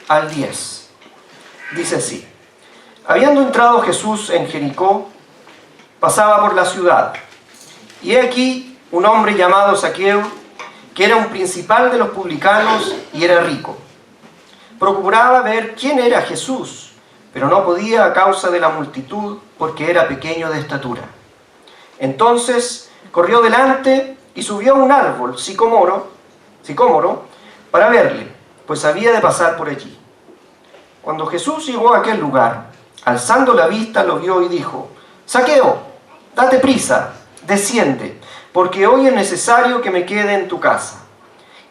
al 10. Dice así: Habiendo entrado Jesús en Jericó, pasaba por la ciudad, y he aquí un hombre llamado Zaqueo, que era un principal de los publicanos y era rico. Procuraba ver quién era Jesús, pero no podía a causa de la multitud, porque era pequeño de estatura. Entonces corrió delante y subió a un árbol sicómoro, para verle, pues había de pasar por allí. Cuando Jesús llegó a aquel lugar, alzando la vista lo vio y dijo: Zaqueo, date prisa, desciende, porque hoy es necesario que me quede en tu casa.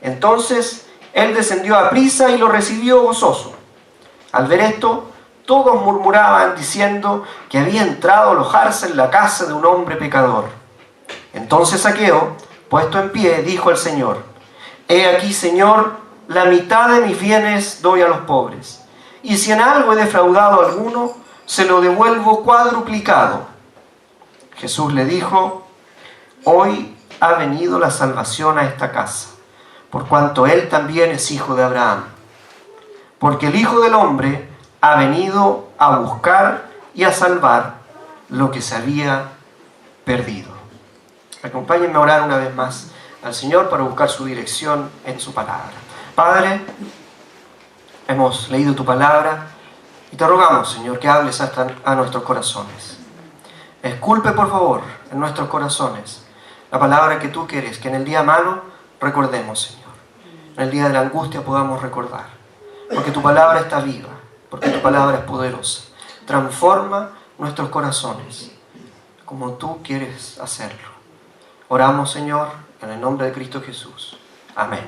Entonces él descendió a prisa y lo recibió gozoso. Al ver esto, todos murmuraban diciendo que había entrado a alojarse en la casa de un hombre pecador. Entonces Zaqueo, puesto en pie, dijo al Señor: He aquí, Señor, la mitad de mis bienes doy a los pobres, y si en algo he defraudado a alguno, se lo devuelvo cuadruplicado. Jesús le dijo: Hoy ha venido la salvación a esta casa, por cuanto él también es hijo de Abraham. Porque el Hijo del Hombre ha venido a buscar y a salvar lo que se había perdido. Acompáñenme a orar una vez más al Señor para buscar su dirección en su palabra. Padre, hemos leído tu palabra y te rogamos, Señor, que hables hasta a nuestros corazones. Esculpe, por favor, en nuestros corazones la palabra que tú quieres, que en el día malo recordemos, Señor. En el día de la angustia podamos recordar. Porque tu palabra está viva, porque tu palabra es poderosa. Transforma nuestros corazones como tú quieres hacerlo. Oramos, Señor, en el nombre de Cristo Jesús. Amén.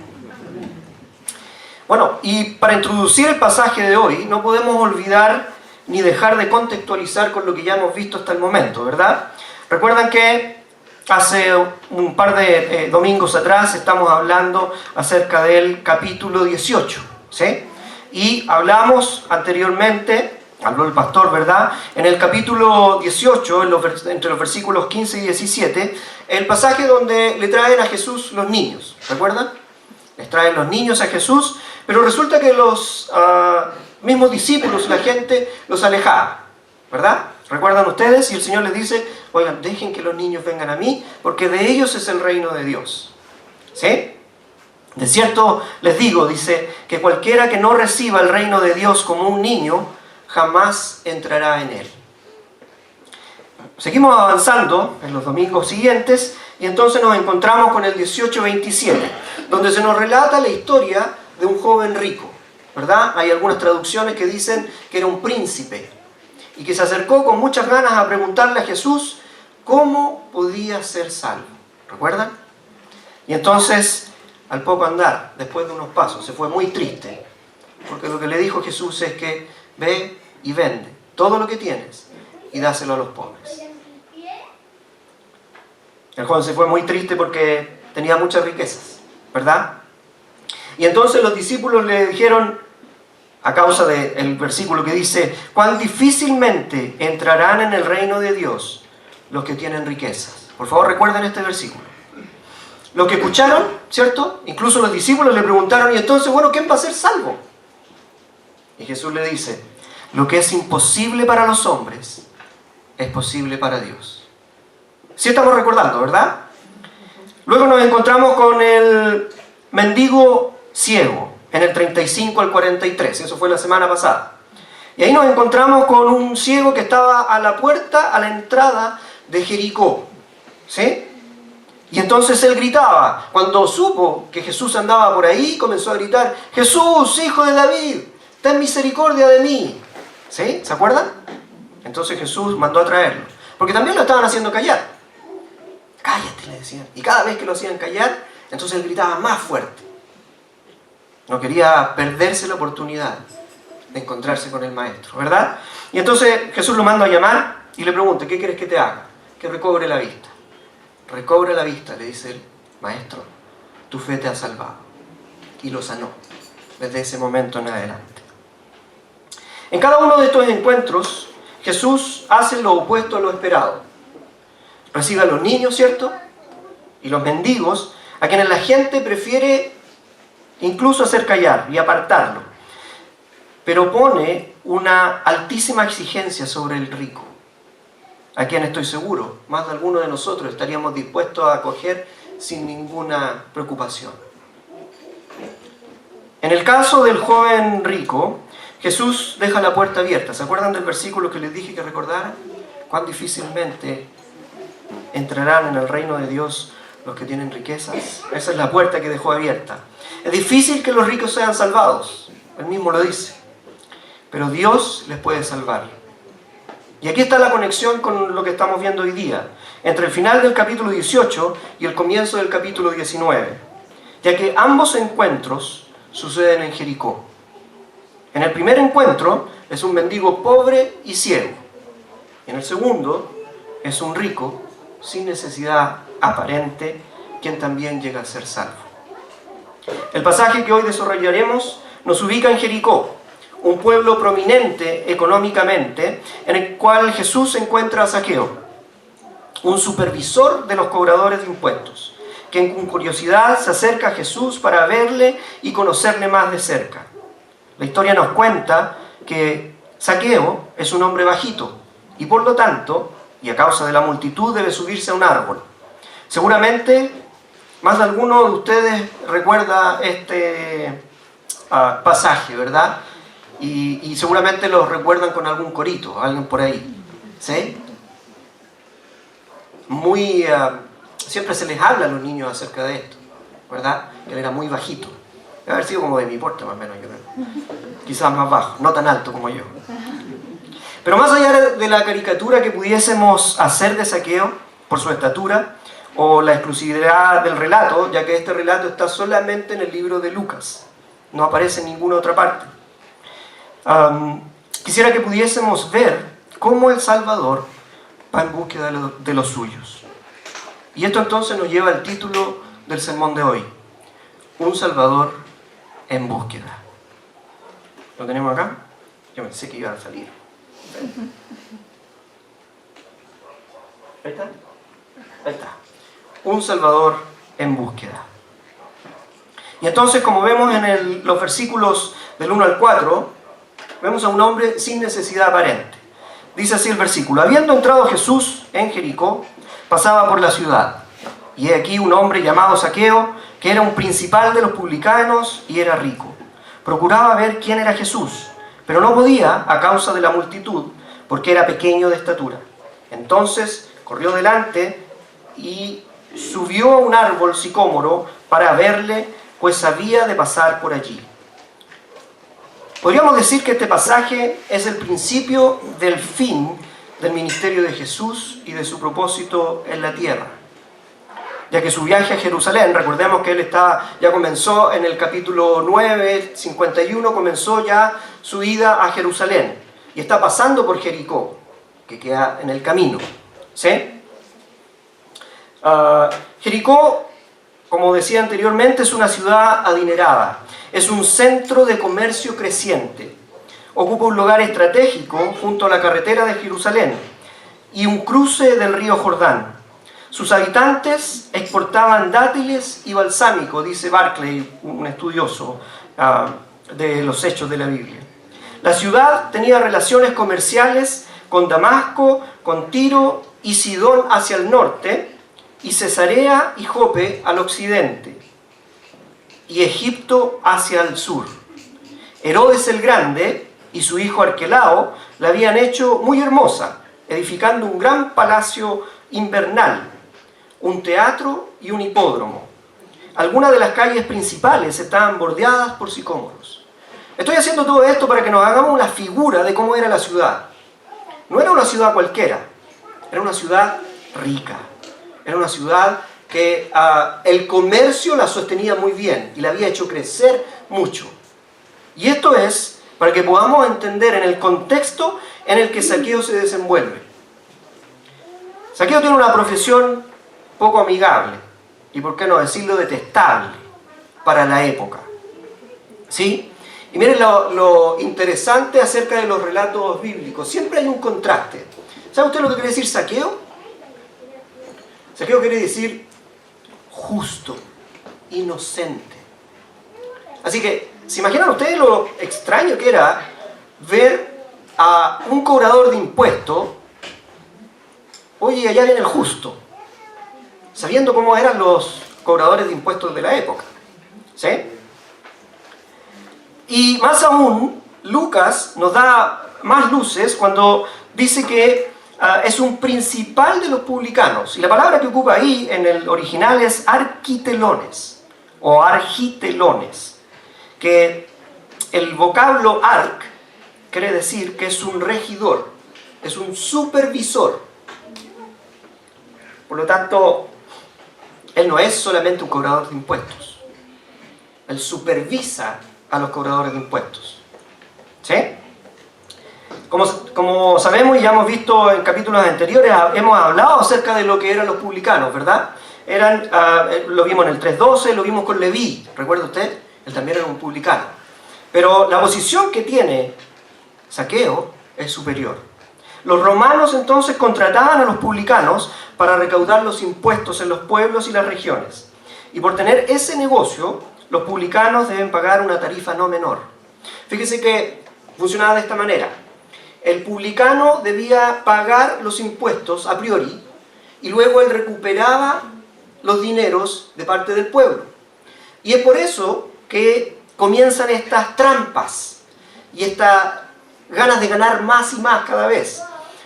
Bueno, y para introducir el pasaje de hoy, no podemos olvidar ni dejar de contextualizar con lo que ya hemos visto hasta el momento, ¿verdad? Recuerdan que hace un par de domingos atrás estamos hablando acerca del capítulo 18, ¿sí? Y hablamos anteriormente, habló el pastor, ¿verdad? En el capítulo 18, entre los versículos 15 y 17, el pasaje donde le traen a Jesús los niños, ¿recuerdan? Les traen los niños a Jesús, pero resulta que los mismos discípulos, la gente, los alejaba, ¿verdad? ¿Recuerdan ustedes? Y el Señor les dice: oigan, dejen que los niños vengan a mí, porque de ellos es el reino de Dios. ¿Sí? De cierto les digo, dice, que cualquiera que no reciba el reino de Dios como un niño, jamás entrará en él. Seguimos avanzando en los domingos siguientes, y entonces nos encontramos con el 18:27, donde se nos relata la historia de un joven rico, ¿verdad? Hay algunas traducciones que dicen que era un príncipe, y que se acercó con muchas ganas a preguntarle a Jesús cómo podía ser salvo. ¿Recuerdan? Y entonces, al poco andar, después de unos pasos, se fue muy triste, porque lo que le dijo Jesús es que ve y vende todo lo que tienes y dáselo a los pobres. El joven se fue muy triste porque tenía muchas riquezas, ¿verdad? Y entonces los discípulos le dijeron, a causa del versículo que dice: cuán difícilmente entrarán en el reino de Dios los que tienen riquezas. Por favor, recuerden este versículo. Los que escucharon, ¿cierto? Incluso los discípulos le preguntaron: y entonces, bueno, ¿quién va a ser salvo? Y Jesús le dice: lo que es imposible para los hombres es posible para Dios. Sí estamos recordando, ¿verdad? Luego nos encontramos con el mendigo ciego, en el 35 al 43, eso fue la semana pasada. Y ahí nos encontramos con un ciego que estaba a la puerta, a la entrada de Jericó, ¿sí? Y entonces él gritaba, cuando supo que Jesús andaba por ahí, comenzó a gritar: Jesús, hijo de David, ten misericordia de mí, ¿sí? ¿Se acuerdan? Entonces Jesús mandó a traerlo, porque también lo estaban haciendo callar. Cállate, le decían. Y cada vez que lo hacían callar, entonces él gritaba más fuerte. No quería perderse la oportunidad de encontrarse con el maestro, ¿verdad? Y entonces Jesús lo manda a llamar y le pregunta: ¿qué quieres que te haga? Que recobre la vista. Recobra la vista, le dice el maestro, tu fe te ha salvado. Y lo sanó desde ese momento en adelante. En cada uno de estos encuentros, Jesús hace lo opuesto a lo esperado. Recibe a los niños, ¿cierto? Y los mendigos, a quienes la gente prefiere incluso hacer callar y apartarlo. pero pone una altísima exigencia sobre el rico, a quien estoy seguro, más de alguno de nosotros estaríamos dispuestos a acoger sin ninguna preocupación. En el caso del joven rico, Jesús deja la puerta abierta. ¿Se acuerdan del versículo que les dije que recordaran? Cuán difícilmente entrarán en el reino de Dios los que tienen riquezas. Esa es la puerta que dejó abierta. Es difícil que los ricos sean salvados, él mismo lo dice, pero Dios les puede salvar. Y aquí está la conexión con lo que estamos viendo hoy día, entre el final del capítulo 18 y el comienzo del capítulo 19, ya que ambos encuentros suceden en Jericó. En el primer encuentro es un mendigo pobre y ciego. En el segundo es un rico sin necesidad aparente, quien también llega a ser salvo. El pasaje que hoy desarrollaremos nos ubica en Jericó, un pueblo prominente económicamente, en el cual Jesús encuentra a Zaqueo, un supervisor de los cobradores de impuestos, quien con curiosidad se acerca a Jesús para verle y conocerle más de cerca. La historia nos cuenta que Zaqueo es un hombre bajito y por lo tanto, y a causa de la multitud, debe subirse a un árbol. Seguramente más de alguno de ustedes recuerda este pasaje, ¿verdad? Y seguramente lo recuerdan con algún corito, alguien por ahí, ¿sí? Siempre se les habla a los niños acerca de esto, ¿verdad? Él era muy bajito. Debe haber sido como de mi porte, más o menos, yo creo. Quizás más bajo, no tan alto como yo. Pero más allá de la caricatura que pudiésemos hacer de Zaqueo por su estatura, o la exclusividad del relato, ya que este relato está solamente en el libro de Lucas, no aparece en ninguna otra parte. Quisiera que pudiésemos ver cómo el Salvador va en búsqueda de los suyos. Y esto entonces nos lleva al título del sermón de hoy: Un Salvador en búsqueda. ¿Lo tenemos acá? Yo pensé que iba a salir. Ahí está. Ahí está. Un Salvador en búsqueda. Y entonces, como vemos en los versículos del 1 al 4, vemos a un hombre sin necesidad aparente. Dice así el versículo: Habiendo entrado Jesús en Jericó, pasaba por la ciudad. Y he aquí un hombre llamado Zaqueo, que era un principal de los publicanos y era rico. Procuraba ver quién era Jesús, pero no podía a causa de la multitud, porque era pequeño de estatura. Entonces corrió delante y subió a un árbol sicómoro para verle, pues había de pasar por allí. Podríamos decir que este pasaje es el principio del fin del ministerio de Jesús y de su propósito en la tierra, ya que su viaje a Jerusalén, recordemos que él ya comenzó en el capítulo 9, 51, comenzó ya su ida a Jerusalén, y está pasando por Jericó, que queda en el camino, ¿sí? Jericó, como decía anteriormente, es una ciudad adinerada, es un centro de comercio creciente, ocupa un lugar estratégico junto a la carretera de Jerusalén y un cruce del río Jordán. Sus habitantes exportaban dátiles y balsámico, dice Barclay, un estudioso de los hechos de la Biblia. La ciudad tenía relaciones comerciales con Damasco, con Tiro y Sidón hacia el norte, y Cesarea y Jope al occidente, y Egipto hacia el sur. Herodes el Grande y su hijo Arquelao la habían hecho muy hermosa, edificando un gran palacio invernal, un teatro y un hipódromo. Algunas de las calles principales estaban bordeadas por sicómoros. Estoy haciendo todo esto para que nos hagamos una figura de cómo era la ciudad. No era una ciudad cualquiera, era una ciudad rica. Era una ciudad que el comercio la sostenía muy bien y la había hecho crecer mucho. Y esto es para que podamos entender en el contexto en el que Zaqueo se desenvuelve. Zaqueo tiene una profesión poco amigable y, por qué no decirlo, detestable para la época, ¿sí? Y miren lo interesante acerca de los relatos bíblicos. Siempre hay un contraste. ¿Sabe usted lo que quiere decir Zaqueo? Zaqueo quiere decir justo, inocente. Así que, ¿se imaginan ustedes lo extraño que era ver a un cobrador de impuestos, oye, allá viene el justo, sabiendo cómo eran los cobradores de impuestos de la época. ¿Sí? Y más aún, Lucas nos da más luces cuando dice que es un principal de los publicanos. Y la palabra que ocupa ahí en el original es arquitelones o argitelones, que el vocablo arc quiere decir que es un regidor, es un supervisor. Por lo tanto, él no es solamente un cobrador de impuestos. Él supervisa a los cobradores de impuestos. ¿Sí? Como sabemos y ya hemos visto en capítulos anteriores, hemos hablado acerca de lo que eran los publicanos, ¿verdad? Lo vimos en el 3.12, lo vimos con Leví, ¿recuerda usted? Él también era un publicano. Pero la posición que tiene Zaqueo es superior. Los romanos entonces contrataban a los publicanos para recaudar los impuestos en los pueblos y las regiones. Y por tener ese negocio, los publicanos deben pagar una tarifa no menor. Fíjese que funcionaba de esta manera. El publicano debía pagar los impuestos a priori y luego él recuperaba los dineros de parte del pueblo. Y es por eso que comienzan estas trampas y estas ganas de ganar más y más cada vez,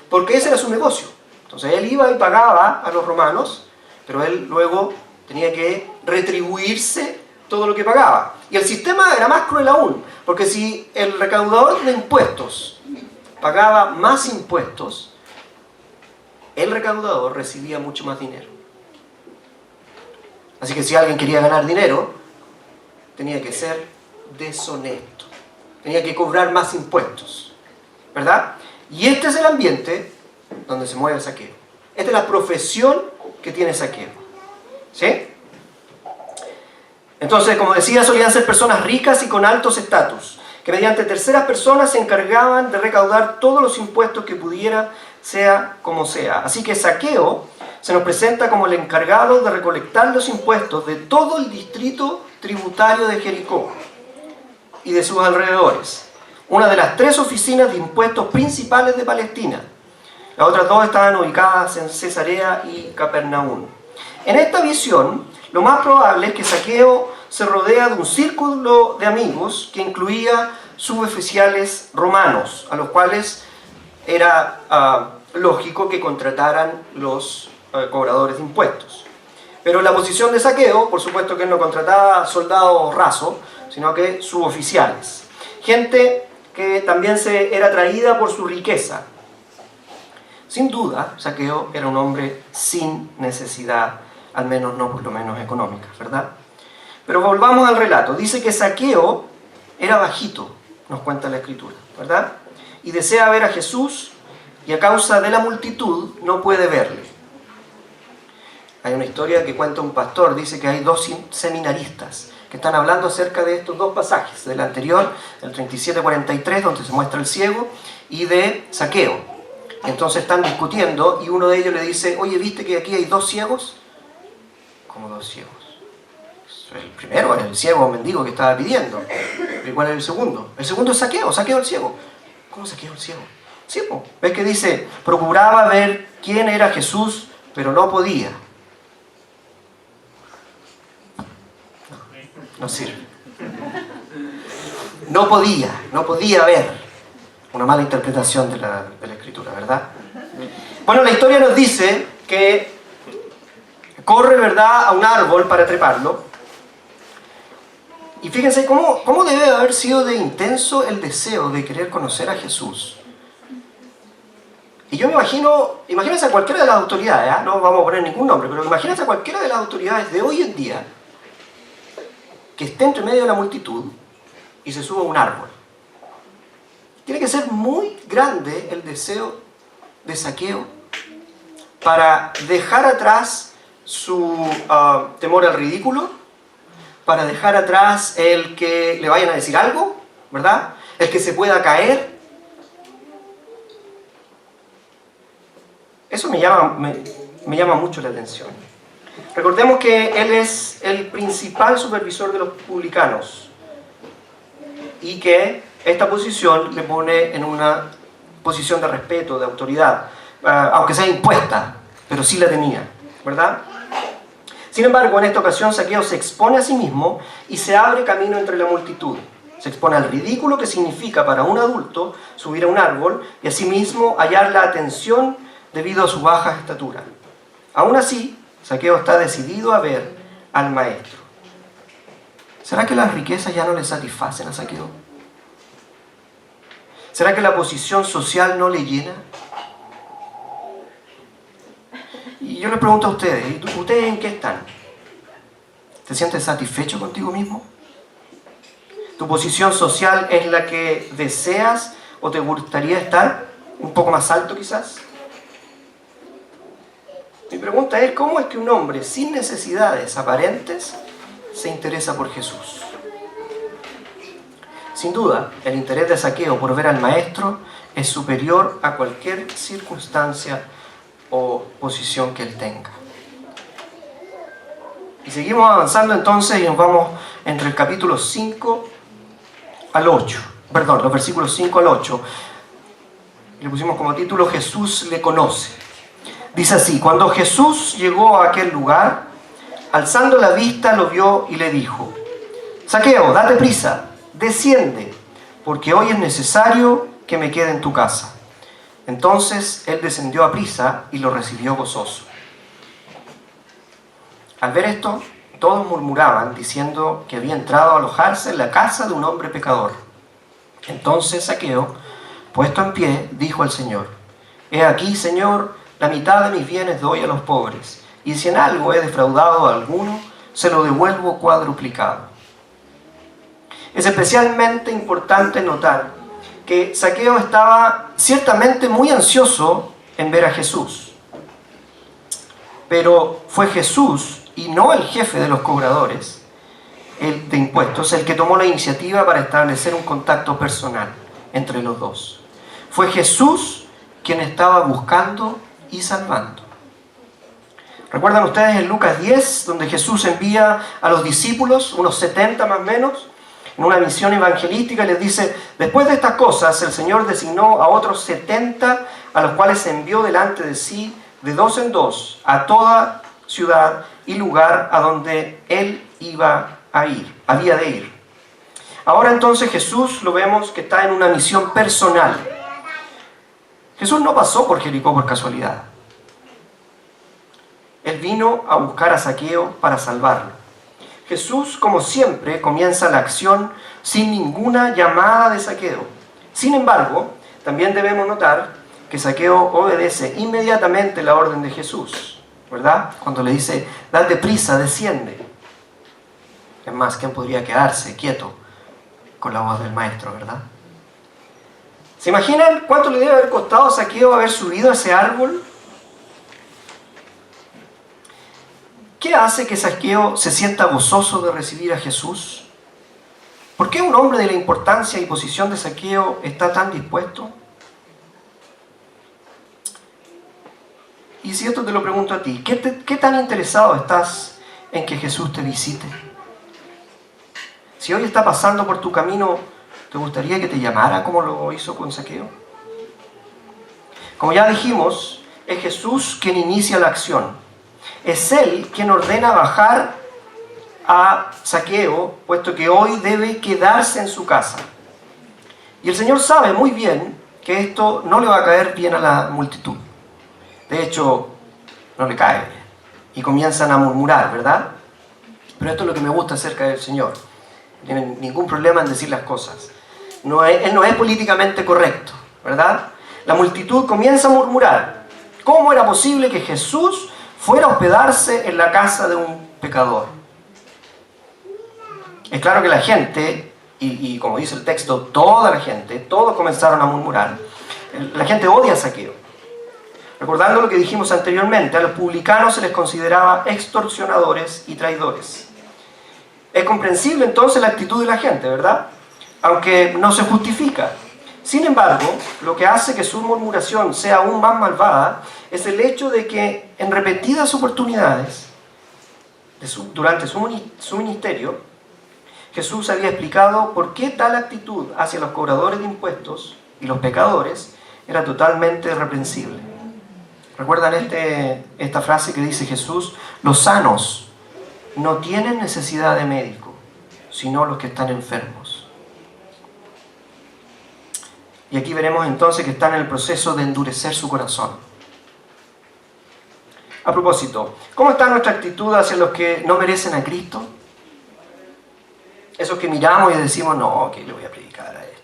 porque ese era su negocio. Entonces él iba y pagaba a los romanos, pero él luego tenía que retribuirse todo lo que pagaba. Y el sistema era más cruel aún, porque si el recaudador de impuestos pagaba más impuestos, el recaudador recibía mucho más dinero. Así que si alguien quería ganar dinero, tenía que ser deshonesto, tenía que cobrar más impuestos, ¿verdad? Y este es el ambiente donde se mueve Zaqueo. Esta es la profesión que tiene Zaqueo. ¿Sí? Entonces, como decía, solían ser personas ricas y con altos estatus, que mediante terceras personas se encargaban de recaudar todos los impuestos que pudiera, sea como sea. Así que Zaqueo se nos presenta como el encargado de recolectar los impuestos de todo el distrito tributario de Jericó y de sus alrededores, una de las 3 oficinas de impuestos principales de Palestina. Las otras 2 estaban ubicadas en Cesarea y Capernaum. En esta visión, lo más probable es que Zaqueo se rodea de un círculo de amigos que incluía suboficiales romanos, a los cuales era lógico que contrataran los cobradores de impuestos. Pero la posición de Zaqueo, por supuesto que él no contrataba soldados rasos, sino que suboficiales. Gente que también era atraída por su riqueza. Sin duda, Zaqueo era un hombre sin necesidad, al menos no por lo menos económica, ¿verdad? Pero volvamos al relato. Dice que Zaqueo era bajito, nos cuenta la Escritura, ¿verdad? Y desea ver a Jesús y a causa de la multitud no puede verle. Hay una historia que cuenta un pastor, dice que hay 2 seminaristas que están hablando acerca de estos 2 pasajes, del anterior, el 37:43, donde se muestra el ciego, y de Zaqueo. Entonces están discutiendo y uno de ellos le dice, oye, ¿viste que aquí hay 2 ciegos? ¿Cómo 2 ciegos? El primero era el ciego mendigo que estaba pidiendo. ¿Y cuál es el segundo? El segundo es Zaqueo, Zaqueo el ciego. ¿Cómo Zaqueo el ciego? Sí, ¿ves que dice? Procuraba ver quién era Jesús, pero no podía. No sirve. No podía ver. Una mala interpretación de la Escritura, ¿verdad? Bueno, la historia nos dice que corre, ¿verdad?, a un árbol para treparlo. Y fíjense cómo debe haber sido de intenso el deseo de querer conocer a Jesús. Y yo me imagínense a cualquiera de las autoridades, no vamos a poner ningún nombre, pero imagínense a cualquiera de las autoridades de hoy en día que esté entre medio de la multitud y se suba a un árbol. Tiene que ser muy grande el deseo de Zaqueo para dejar atrás su temor al ridículo, para dejar atrás el que le vayan a decir algo, ¿verdad? El que se pueda caer. Eso me llama mucho la atención. Recordemos que él es el principal supervisor de los publicanos y que esta posición le pone en una posición de respeto, de autoridad, aunque sea impuesta, pero sí la tenía, ¿verdad? Sin embargo, en esta ocasión Zaqueo se expone a sí mismo y se abre camino entre la multitud. Se expone al ridículo que significa para un adulto subir a un árbol y asimismo hallar la atención debido a su baja estatura. Aún así, Zaqueo está decidido a ver al Maestro. ¿Será que las riquezas ya no le satisfacen a Zaqueo? ¿Será que la posición social no le llena? Y yo les pregunto a ustedes, ¿ustedes en qué están? ¿Te sientes satisfecho contigo mismo? ¿Tu posición social es la que deseas o te gustaría estar? ¿Un poco más alto quizás? Mi pregunta es, ¿cómo es que un hombre sin necesidades aparentes se interesa por Jesús? Sin duda, el interés de Zaqueo por ver al Maestro es superior a cualquier circunstancia o posición que él tenga. Y seguimos avanzando entonces y nos vamos entre el capítulo 5 al 8. Perdón, los versículos 5 al 8. Le pusimos como título Jesús le conoce. Dice así: cuando Jesús llegó a aquel lugar, alzando la vista lo vio y le dijo: Zaqueo, date prisa, desciende, porque hoy es necesario que me quede en tu casa. Entonces él descendió a prisa y lo recibió gozoso. Al ver esto, todos murmuraban, diciendo que había entrado a alojarse en la casa de un hombre pecador. Entonces Zaqueo, puesto en pie, dijo al Señor: He aquí, Señor, la mitad de mis bienes doy a los pobres, y si en algo he defraudado a alguno, se lo devuelvo cuadruplicado. Es especialmente importante notar que Zaqueo estaba ciertamente muy ansioso en ver a Jesús. Pero fue Jesús y no el jefe de los cobradores de impuestos el que tomó la iniciativa para establecer un contacto personal entre los dos. Fue Jesús quien estaba buscando y salvando. ¿Recuerdan ustedes en Lucas 10, donde Jesús envía a los discípulos, unos 70 más o menos, en una misión evangelística, y les dice: después de estas cosas, el Señor designó a otros 70, a los cuales envió delante de sí, de dos en dos, a toda ciudad y lugar a donde Él había de ir. Ahora entonces Jesús lo vemos que está en una misión personal. Jesús no pasó por Jericó por casualidad. Él vino a buscar a Zaqueo para salvarlo. Jesús, como siempre, comienza la acción sin ninguna llamada de Zaqueo. Sin embargo, también debemos notar que Zaqueo obedece inmediatamente la orden de Jesús, ¿verdad? Cuando le dice: date prisa, desciende. Es más, ¿quién podría quedarse quieto con la voz del Maestro, verdad? ¿Se imaginan cuánto le debe haber costado a Zaqueo haber subido a ese árbol? ¿Qué hace que Zaqueo se sienta gozoso de recibir a Jesús? ¿Por qué un hombre de la importancia y posición de Zaqueo está tan dispuesto? Y si esto te lo pregunto a ti, ¿qué tan interesado estás en que Jesús te visite? Si hoy está pasando por tu camino, ¿te gustaría que te llamara como lo hizo con Zaqueo? Como ya dijimos, es Jesús quien inicia la acción. Es Él quien ordena bajar a Zaqueo, puesto que hoy debe quedarse en su casa. Y el Señor sabe muy bien que esto no le va a caer bien a la multitud. De hecho, no le cae bien. Y comienzan a murmurar, ¿verdad? Pero esto es lo que me gusta acerca del Señor. No tiene ningún problema en decir las cosas. Él no es políticamente correcto, ¿verdad? La multitud comienza a murmurar. ¿Cómo era posible que Jesús fuera a hospedarse en la casa de un pecador? Es claro que la gente, y como dice el texto, toda la gente, todos comenzaron a murmurar. La gente odia a Zaqueo. Recordando lo que dijimos anteriormente, a los publicanos se les consideraba extorsionadores y traidores. Es comprensible entonces la actitud de la gente, ¿verdad? Aunque no se justifica. Sin embargo, lo que hace que su murmuración sea aún más malvada es el hecho de que en repetidas oportunidades durante su ministerio, Jesús había explicado por qué tal actitud hacia los cobradores de impuestos y los pecadores era totalmente reprensible. ¿Recuerdan esta frase que dice Jesús? Los sanos no tienen necesidad de médico, sino los que están enfermos. Y aquí veremos entonces que están en el proceso de endurecer su corazón. A propósito, ¿cómo está nuestra actitud hacia los que no merecen a Cristo? Esos que miramos y decimos, no, ¿qué le voy a predicar a este?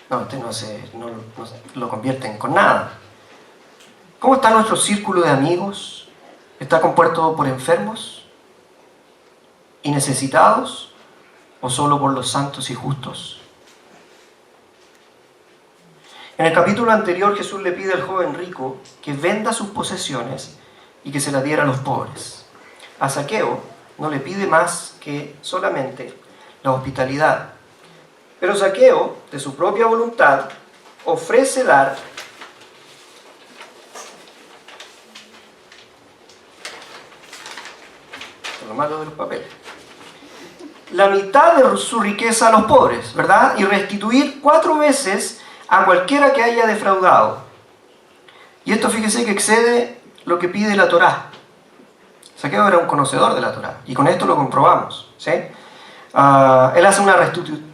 No, no lo convierten con nada. ¿Cómo está nuestro círculo de amigos? ¿Está compuesto por enfermos y necesitados o solo por los santos y justos? En el capítulo anterior Jesús le pide al joven rico que venda sus posesiones y que se las diera a los pobres. A Zaqueo no le pide más que solamente la hospitalidad. Pero Zaqueo, de su propia voluntad, ofrece dar lo malo de los papeles, la mitad de su riqueza a los pobres, ¿verdad? Y restituir 4 veces a cualquiera que haya defraudado. Y esto, fíjese, que excede lo que pide la Torá. Zaqueo era un conocedor de la Torá, y con esto lo comprobamos, ¿sí? Él hace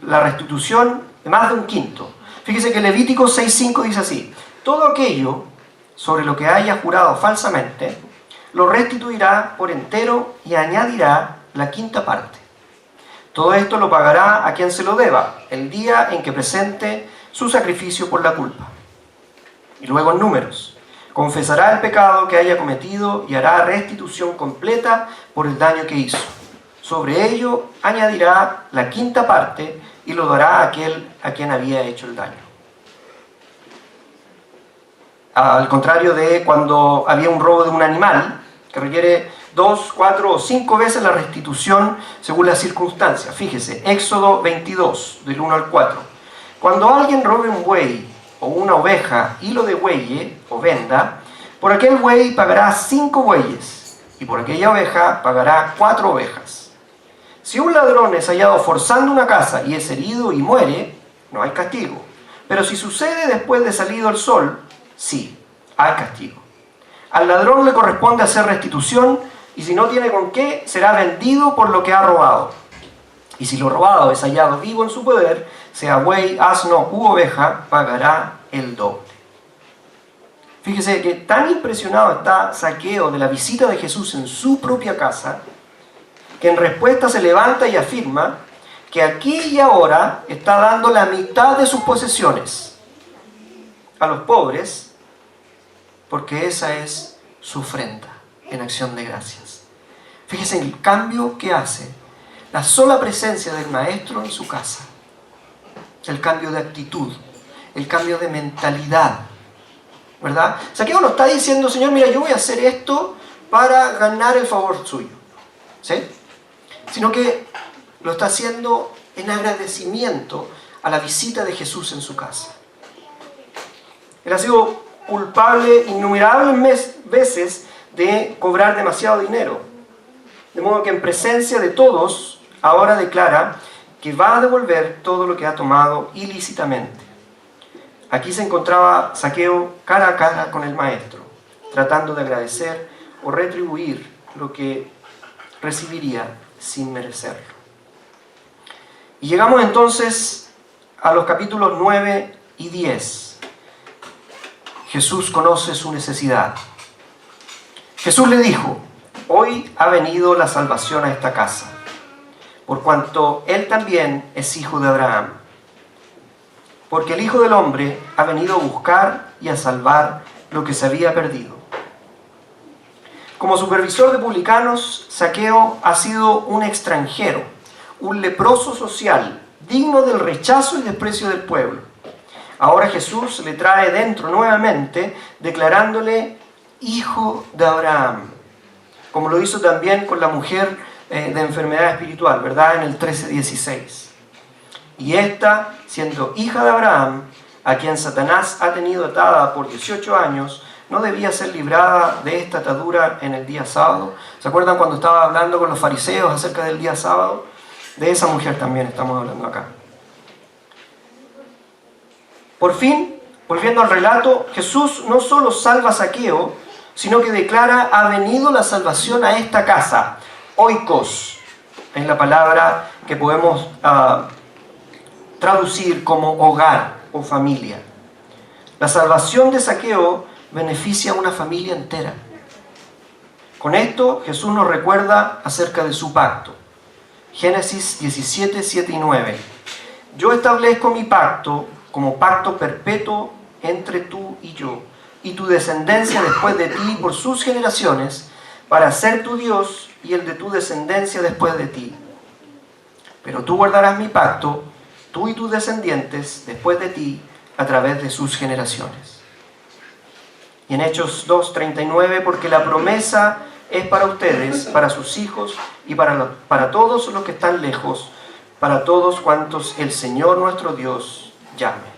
la restitución de más de 1/5. Fíjese que Levítico 6:5 dice así: todo aquello sobre lo que haya jurado falsamente, lo restituirá por entero y añadirá la 5ª parte. Todo esto lo pagará a quien se lo deba, el día en que presente su sacrificio por la culpa. Y luego en Números: confesará el pecado que haya cometido y hará restitución completa por el daño que hizo. Sobre ello añadirá la 5ª parte y lo dará a aquel a quien había hecho el daño. Al contrario de cuando había un robo de un animal, que requiere 2, 4 o 5 veces la restitución según las circunstancias. Fíjese, Éxodo 22, del 1 al 4. Cuando alguien robe un buey o una oveja, hilo de buey o venda, por aquel buey pagará 5 bueyes, y por aquella oveja pagará 4 ovejas. Si un ladrón es hallado forzando una casa y es herido y muere, no hay castigo. Pero si sucede después de salido el sol, sí, hay castigo. Al ladrón le corresponde hacer restitución, y si no tiene con qué, será vendido por lo que ha robado. Y si lo robado es hallado vivo en su poder, sea buey, asno u oveja, pagará el doble. Fíjese que tan impresionado está Zaqueo de la visita de Jesús en su propia casa, que en respuesta se levanta y afirma que aquí y ahora está dando la mitad de sus posesiones a los pobres, porque esa es su ofrenda en acción de gracias. Fíjese el cambio que hace la sola presencia del Maestro en su casa, el cambio de actitud, el cambio de mentalidad, ¿verdad? Zaqueo no está diciendo, Señor, mira, yo voy a hacer esto para ganar el favor suyo, ¿sí? Sino que lo está haciendo en agradecimiento a la visita de Jesús en su casa. Él ha sido culpable innumerables veces de cobrar demasiado dinero, de modo que en presencia de todos ahora declara que va a devolver todo lo que ha tomado ilícitamente. Aquí se encontraba Zaqueo cara a cara con el Maestro, tratando de agradecer o retribuir lo que recibiría sin merecerlo. Y llegamos entonces a los capítulos 9 y 10. Jesús conoce su necesidad. Jesús le dijo: hoy ha venido la salvación a esta casa, por cuanto él también es hijo de Abraham. Porque el Hijo del Hombre ha venido a buscar y a salvar lo que se había perdido. Como supervisor de publicanos, Zaqueo ha sido un extranjero, un leproso social, digno del rechazo y desprecio del pueblo. Ahora Jesús le trae dentro nuevamente, declarándole hijo de Abraham, como lo hizo también con la mujer de enfermedad espiritual, ¿verdad? En el 13:16. Y esta, siendo hija de Abraham, a quien Satanás ha tenido atada por 18 años, ¿no debía ser librada de esta atadura en el día sábado? ¿Se acuerdan cuando estaba hablando con los fariseos acerca del día sábado? De esa mujer también estamos hablando acá. Por fin, volviendo al relato, Jesús no solo salva a Zaqueo, sino que declara: ha venido la salvación a esta casa. Oikos es la palabra que podemos traducir como hogar o familia. La salvación de Zaqueo beneficia a una familia entera. Con esto Jesús nos recuerda acerca de su pacto. Génesis 17, 7 y 9. Yo establezco mi pacto como pacto perpetuo entre tú y yo, y tu descendencia después de ti por sus generaciones, para ser tu Dios y el de tu descendencia después de ti. Pero tú guardarás mi pacto, tú y tus descendientes después de ti, a través de sus generaciones. Y en Hechos 2:39, porque la promesa es para ustedes, para sus hijos y para todos los que están lejos, para todos cuantos el Señor nuestro Dios llame.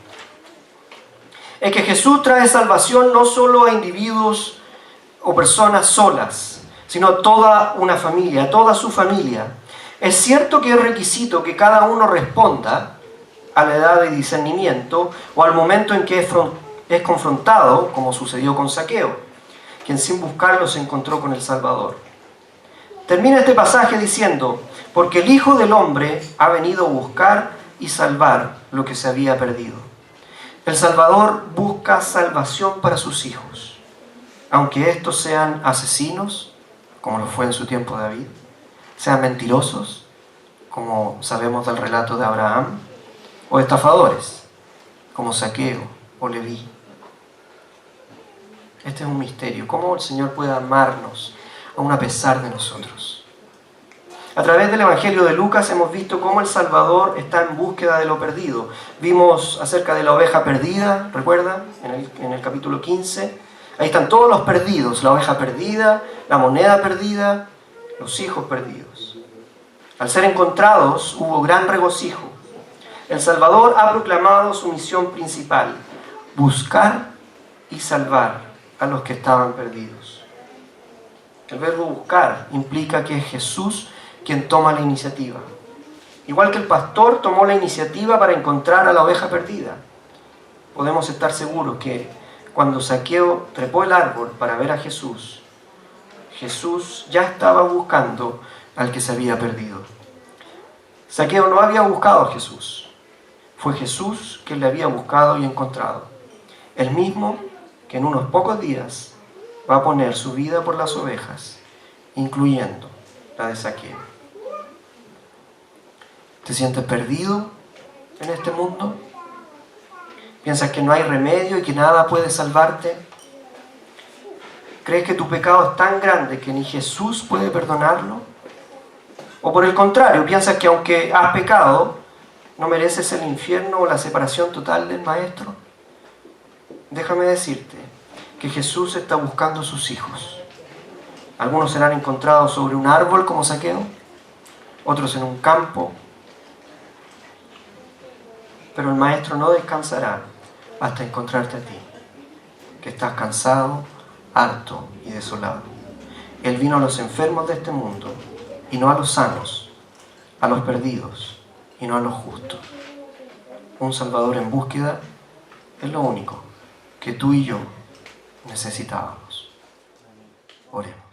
Es que Jesús trae salvación no solo a individuos o personas solas, sino a toda una familia, a toda su familia. Es cierto que es requisito que cada uno responda a la edad de discernimiento o al momento en que es confrontado, como sucedió con Zaqueo, quien sin buscarlo se encontró con el Salvador. Termina este pasaje diciendo: porque el Hijo del Hombre ha venido a buscar y salvar lo que se había perdido. El Salvador busca salvación para sus hijos, aunque estos sean asesinos, como lo fue en su tiempo David, sean mentirosos, como sabemos del relato de Abraham, o estafadores, como Zaqueo o Leví. Este es un misterio, cómo el Señor puede amarnos aún a pesar de nosotros. A través del Evangelio de Lucas hemos visto cómo el Salvador está en búsqueda de lo perdido. Vimos acerca de la oveja perdida, ¿recuerdan? En el capítulo 15. Ahí están todos los perdidos: la oveja perdida, la moneda perdida, los hijos perdidos. Al ser encontrados hubo gran regocijo. El Salvador ha proclamado su misión principal: buscar y salvar a los que estaban perdidos. El verbo buscar implica que es Jesús quien toma la iniciativa. Igual que el pastor tomó la iniciativa para encontrar a la oveja perdida, podemos estar seguros que cuando Zaqueo trepó el árbol para ver a Jesús, Jesús ya estaba buscando al que se había perdido. Zaqueo no había buscado a Jesús, fue Jesús quien le había buscado y encontrado. El mismo que en unos pocos días va a poner su vida por las ovejas, incluyendo la de Zaqueo. ¿Te sientes perdido en este mundo? ¿Piensas que no hay remedio y que nada puede salvarte? ¿Crees que tu pecado es tan grande que ni Jesús puede perdonarlo? ¿O por el contrario, piensas que aunque has pecado, no mereces el infierno o la separación total del Maestro? Déjame decirte que Jesús está buscando a sus hijos. Algunos serán encontrados sobre un árbol como Zaqueo, otros en un campo, pero el Maestro no descansará hasta encontrarte a ti, que estás cansado, harto y desolado. Él vino a los enfermos de este mundo y no a los sanos, a los perdidos y no a los justos. Un Salvador en búsqueda es lo único que tú y yo necesitábamos. Oremos.